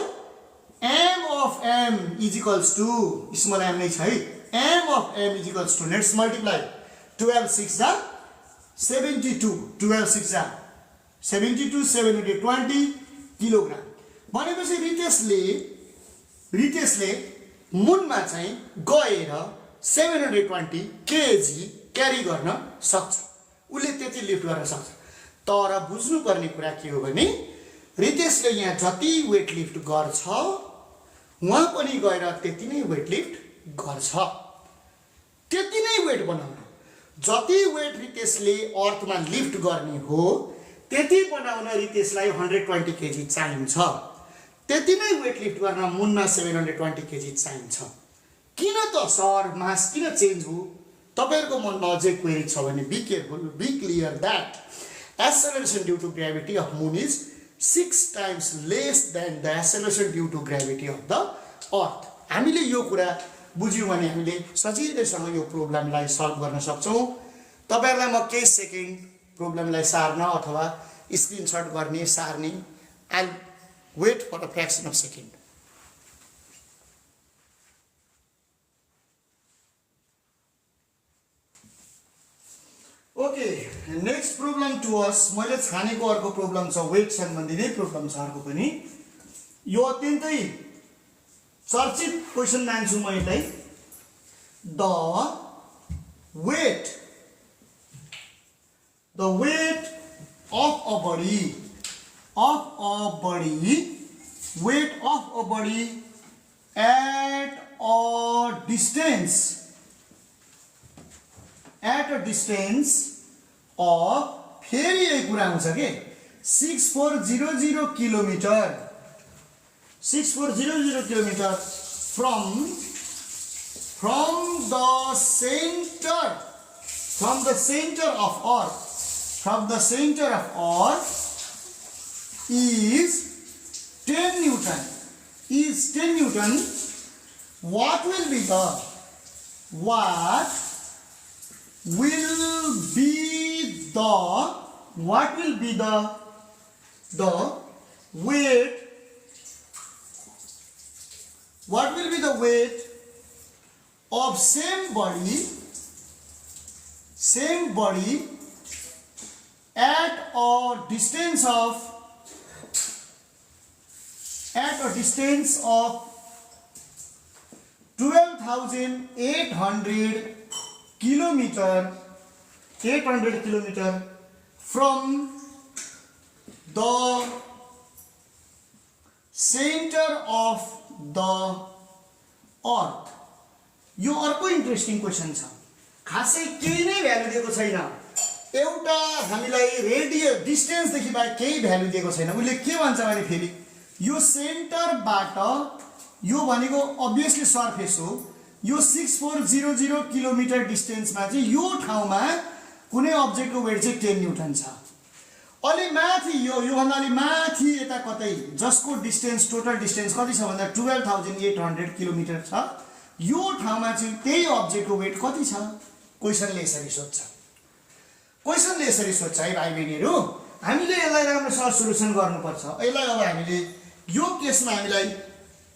m of m is equals to small m नै छ है m of m is equals to let's multiply 12 6 जा 72 12 6 जा 72 720 किलोग्राम भनेपछि रितेशले मुनमा चाहिँ गएर 720 केजी क्यारी गर्न सक्छ, उसले त्यति लिफ्ट गर्न सक्छ। तर बुझ्नुपर्ने कुरा के हो भने रितेशले यहाँ जति वेट लिफ्ट गर्छ उहाँ पनि गएर त्यति नै वेट लिफ्ट गर्छ, त्यति नै वेट बनाउनु। जति वेट रितेशले अर्थमा लिफ्ट गर्ने हो त्यति बनाउन रितेशलाई 120 केजी चाहिन्छ, त्यति नै वेट लिफ्ट गर्न मुनमा 720 केजी चाहिन्छ। किन त सर मास किन चेन्ज हो? तपाईहरुको मनमा अझै क्वेरी छ भने be careful, be clear that acceleration due to gravity of moon is 6 times less than the acceleration due to gravity of the earth। हामीले यो कुरा बुझ्यौं भने हामीले सजिलैसँग यो प्रब्लमलाई सल्भ गर्न सक्छौं। तपाईहरुलाई म केही सेकेन्ड प्रब्लमलाई सार्न अथवा स्क्रिनशट गर्ने सार्ने I wait for a fraction of second. Okay next problem to us मैले छानेको अर्को प्रब्लम छ वेट सम्बन्धी नै प्रब्लम छ अर्को पनि। यो अत्यन्तै चर्चित क्वेशन मान्छु म यसलाई। The weight of a body weight of a body at a distance of फेरि यही कुरा आउँछ के 6400 kilometre 6400 kilometre from the center of earth is 10 Newton what will be the weight of same body at a distance of 12,800 kilometer from the center of the earth। यो अर्को interesting question छ। खासै केही नै भ्यालु दिएको छैन, एउटा हामीलाई रेडियस डिस्टेन्स देखि बाहेक केही भ्यालु दिएको छैन। उले के भन्छ भने फेरि यो सेन्टरबाट यो भनेको अभियसली सरफेस हो, यो 6400 किलोमिटर डिस्टेन्समा चाहिँ यो ठाउँमा कुनै अब्जेक्टको वेट चाहिँ 10 न्यूटन छ। अलि माथि यो भन्दा अलि माथि यता कतै जसको डिस्टेन्स टोटल डिस्टेन्स कति छ भन्दा 12,800 किलोमिटर छ, यो ठाउँमा चाहिँ त्यही अब्जेक्टको वेट कति छ? क्वेशनले यसरी सोध्छ है भाइ बहिनीहरु। हामीले यसलाई राम्रोसँग सोलुसन गर्नुपर्छ। यसलाई अब हामीले यो केसमा हामीलाई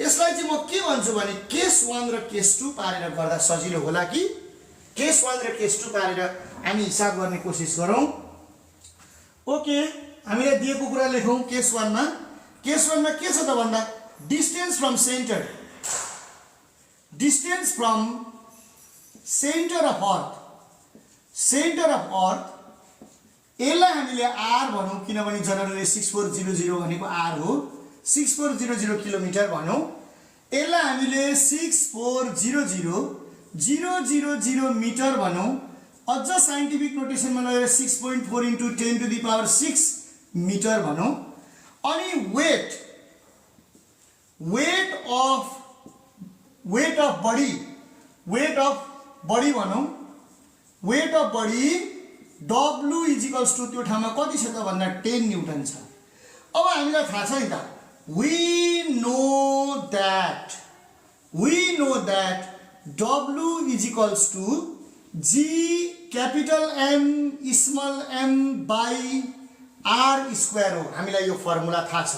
यसलाई चाहिँ म के भन्छु भने केस 1 र केस 2 पारेर गर्दा सजिलो होला कि केस 1 र केस 2 पारेर हामी हिसाब गर्ने कोसिस गरौँ। ओके हामीले दिएको कुरा लेखौँ। केस 1 मा के छ त भन्दा डिस्टेन्स फ्रम सेन्टर अफ अर्थ यसलाई हामीले आर भनौँ किनभने जनरली 6400 भनेको आर हो, 6400 किलोमिटर भनौँ। यसलाई हामीले 6400 मिटर भनौँ। अझ साइन्टिफिक नोटेसनमा लगेर 6.4 × 10⁶ मिटर भनौँ। अनि वेट अफ बडी भनौँ। Weight of body W is equals to त्यो ठाउँमा कति छ त भन्दा 10 न्युटन छ। अब हामीलाई थाहा छ नि त, we know that W is equals to G capital M small m by R square हो। हामीलाई यो फर्मुला थाहा छ,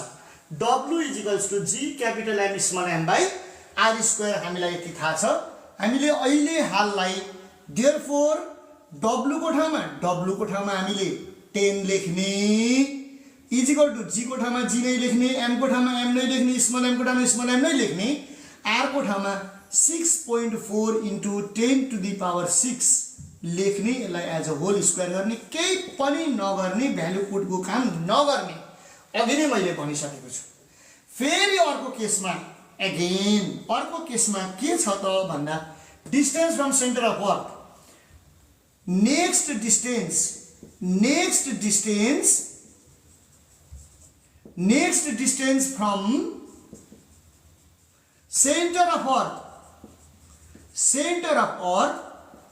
W is equals to G capital M small m by R square हामीलाई यति थाहा छ। हामीले अहिले हाललाई therefore W को ठाउँमा हामीले 10 लेख्ने, is equal to G को ठाउँमा G नै लेख्ने, M को ठाउँमा M नै लेख्ने, small m को ठाउँमा small m नै लेख्ने, R को ठाउँमा 6.4 into 10 to the power 6 लेख्ने, यसलाई एज अ होल स्क्वायर गर्ने, केही पनि नगर्ने, भ्यालु पुटको काम नगर्ने, अघि नै मैले भनिसकेको छु। फेरि अर्को केसमा के छ त भन्दा distance from centre of work, next distance from centre of अर्थ,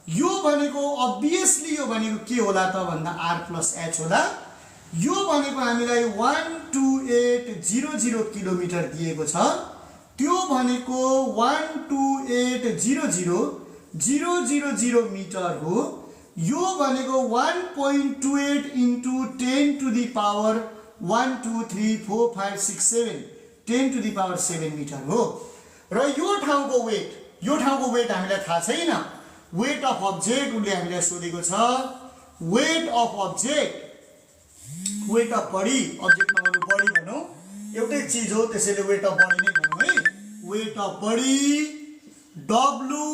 यो भनेको अब्भियसली यो भनेको के होला त भन्दा r + h होला। यो भनेको हामीलाई 12800 किलोमिटर दिएको छ, त्यो भनेको 1280000 मिटर हो। यो भनेको 1.28 into 10 to the power 1 2 3 4 5 6 7 10 to the power 7 metre हो। र यो ठाउँको वेट हामीलाई थाहा छैन। वेट अफ अब्जेक्ट उसले हामीलाई सोधेको छ, वेट अफ बडी, अब्जेक्टमा गर्नु बडी भनौँ, एउटै चिज हो त्यसैले वेट अफ बडी नै भनौँ है। Weight of body W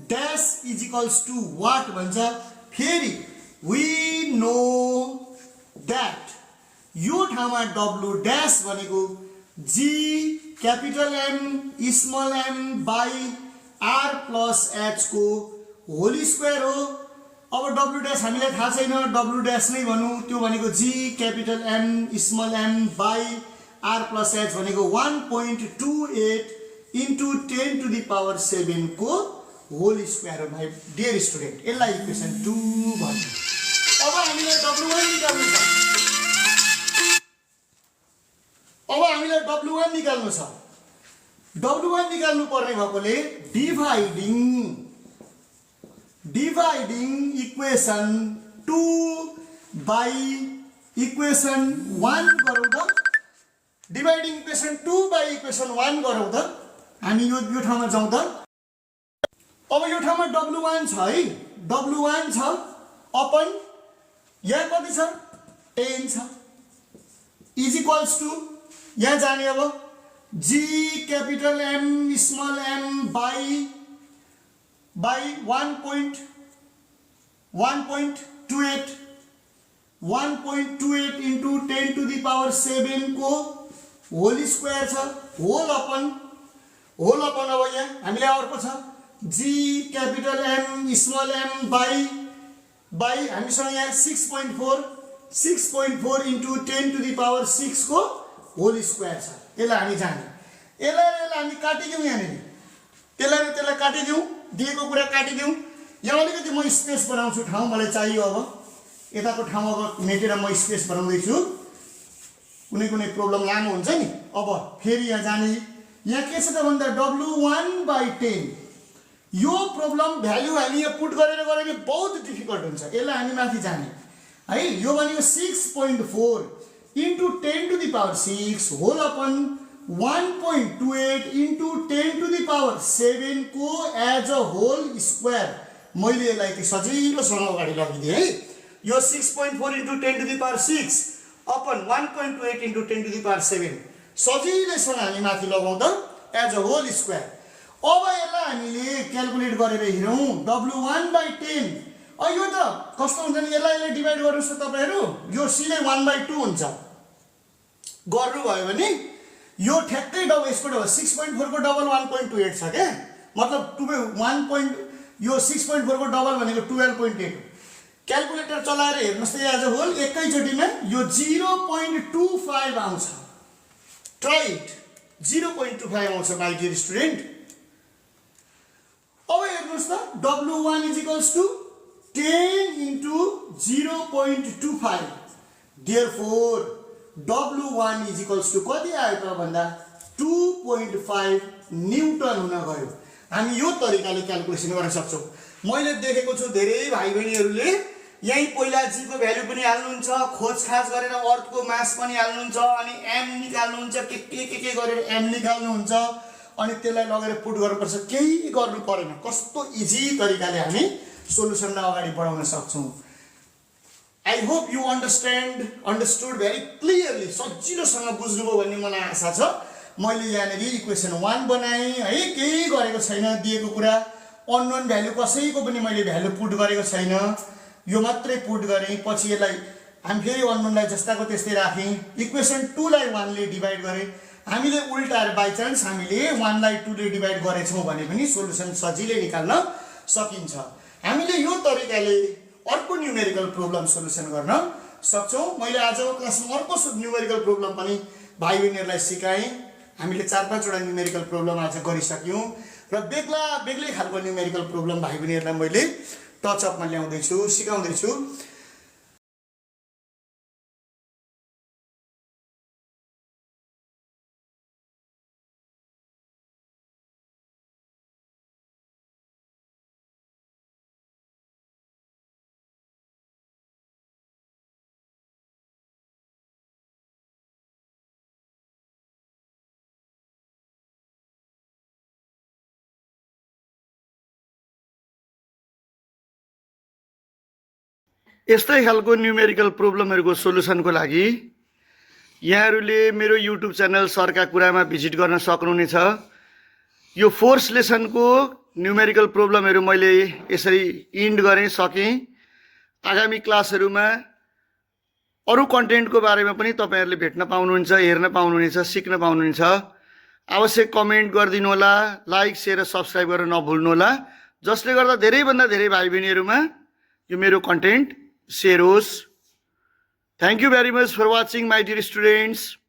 dash is equals to what भन्छ। फेरि वी नो दैट यो ठाउँमा W डैश भनेको G capital M small m by R plus H को होल स्क्वायर हो। अब W डैश हामीलाई थाहा छैन, W डैश नै भनौँ, त्यो भनेको G capital M small m by R plus H भनेको 1.28 into 10 to the power 7 को होल स्क्वायर हो। भाइ डियर स्टुडेन्ट, यसलाई इक्वेसन 2 भन्छ। अब हामीलाई W1 निकाल्नु छ। W1 निकाल्नु पर्ने भएकोले डिभाइडिङ इक्वेसन 2 बाई इक्वेसन 1 गरौँ त। डिभाइडिङ इक्वेसन 2 बाई इक्वेसन 1 गरौँ त। हामी यो ठाउँमा जाउँ त। अब यो ठाउँमा W1 छ है, W1 छ अपन यहाँ कति छ 10 छ, इज इक्वल्स टु यहाँ जाने अब G capital M small m by 1.28 into 10 to the power 7 को होल स्क्वायर छ, होल अपन अब यहाँ हामीलाई अर्को छ G capital M small m by हामीसँग यहाँ 6.4 into 10 to the power 6 को होल स्क्वायर छ। यसलाई हामी जाने, यसलाई हामी काटिदिउँ, यहाँनिर त्यसलाई काटिदिउँ, दिएको कुरा काटिदिउँ। यहाँ अलिकति म स्पेस बनाउँछु, ठाउँ मलाई चाहियो। अब यताको ठाउँ अब मेटेर म स्पेस बनाउँदैछु, कुनै प्रब्लम लामो हुन्छ नि। अब फेरि यहाँ जाने, यहाँ के छ त भन्दा W1/10, यो प्रब्लम भ्यालु हामी यहाँ पुट गरेर बहुत डिफिकल्ट हुन्छ। यसलाई हामी माथि जाने है। यो भनेको 6.4 into 10 to the power 6 whole upon 1.28 into 10 to the power 7 को एज अ होल स्क्वायर। मैले यसलाई चाहिँ सजिलोसँग अगाडि लगिदिएँ है। यो 6.4 into 10 to the power 6 upon 1.28 into 10 to the power 7 सजिलैसँग हामी माथि लगाउँ त एज अ होल स्क्वायर। अब यसलाई हामीले क्याल्कुलेट गरेर हेरौँ W1/10। यो त कस्तो हुन्छ नि, यसलाई डिभाइड गर्नुहोस् त तपाईहरु, यो सिधै 1/2 हुन्छ। गर्नुभयो भने यो ठ्याक्कै यसको डबल 6.4 को डबल 1.28 छ के, मतलब 1. यो 6.4 को डबल भनेको 12.8 हो। क्याल्कुलेटर चलाएर हेर्नुस् त एज अ होल एकैचोटीमा यो 0.25 आउँछ। ट्राई इट, 0.25 आउँछ माइ डियर स्टुडेन्ट। अब हेर्नुस् त W1 = 10 into 0.25, therefore W1 is equals to कति आयो त भन्दा 2.5 न्युटन हुन गयो। हामी यो तरिकाले क्याल्कुलेसन गर्न सक्छौँ। मैले देखेको छु धेरै भाइ बहिनीहरूले यही पहिला जी को भ्यालु पनि हाल्नुहुन्छ, खोजखाज गरेर अर्थको मास पनि हाल्नुहुन्छ, अनि एम निकाल्नुहुन्छ, के गरेर एम निकाल्नुहुन्छ, अनि त्यसलाई लगेर पुट गर्नुपर्छ। केही गर्नु परेन, कस्तो इजी तरिकाले हामी सोलुसनलाई अगाडि बढाउन सक्छौँ। I hope you understood very clearly, सजिलोसँग बुझ्नुभयो भन्ने मलाई आशा छ। मैले यहाँनिर इक्वेसन 1 बनाएँ है, केही गरेको छैन, दिएको कुरा अननोन भ्यालु कसैको पनि मैले भ्यालु पुट गरेको छैन, यो मात्रै पुट गरेँ। पछि यसलाई हामी फेरि अननोनलाई जस्ताको त्यस्तै राखेँ। इक्वेसन 2 लाई 1 ले डिभाइड गरेँ। हामीले उल्टाएर बाई चान्स हामीले 1 लाई 2 ले डिभाइड गरेछौँ भने पनि सोलुसन सजिलै निकाल्न सकिन्छ। हामीले यो तरिकाले अर्को न्युमेरिकल प्रब्लम सोलुसन गर्न सक्छौँ। मैले आजको क्लासमा अर्को न्युमेरिकल प्रब्लम पनि भाइ बहिनीहरूलाई सिकाएँ। हामीले 4-5 वटा न्युमेरिकल प्रब्लम आज गरिसक्यौँ र बेग्लै खालको न्युमेरिकल प्रब्लम भाइ बहिनीहरूलाई मैले टचअपमा ल्याउँदैछु, सिकाउँदैछु। यस्तै खालको न्युमेरिकल प्रब्लमहरूको सोलुसनको लागि यहाँहरूले मेरो युट्युब च्यानल सरका कुरामा भिजिट गर्न सक्नुहुनेछ। यो फोर्स लेसनको न्युमेरिकल प्रब्लमहरू मैले यसरी इन्ड गरेँ, सकेँ। आगामी क्लासहरूमा अरू कन्टेन्टको बारेमा पनि तपाईँहरूले भेट्न पाउनुहुन्छ, हेर्न पाउनुहुनेछ, सिक्न पाउनुहुन्छ। आवश्यक कमेन्ट गरिदिनु होला, लाइक, सेयर र सब्सक्राइब गर्न नभुल्नुहोला, जसले गर्दा धेरैभन्दा धेरै भाइ बहिनीहरूमा यो मेरो कन्टेन्ट शेयर होस्। Thank you very much for watching, my dear students.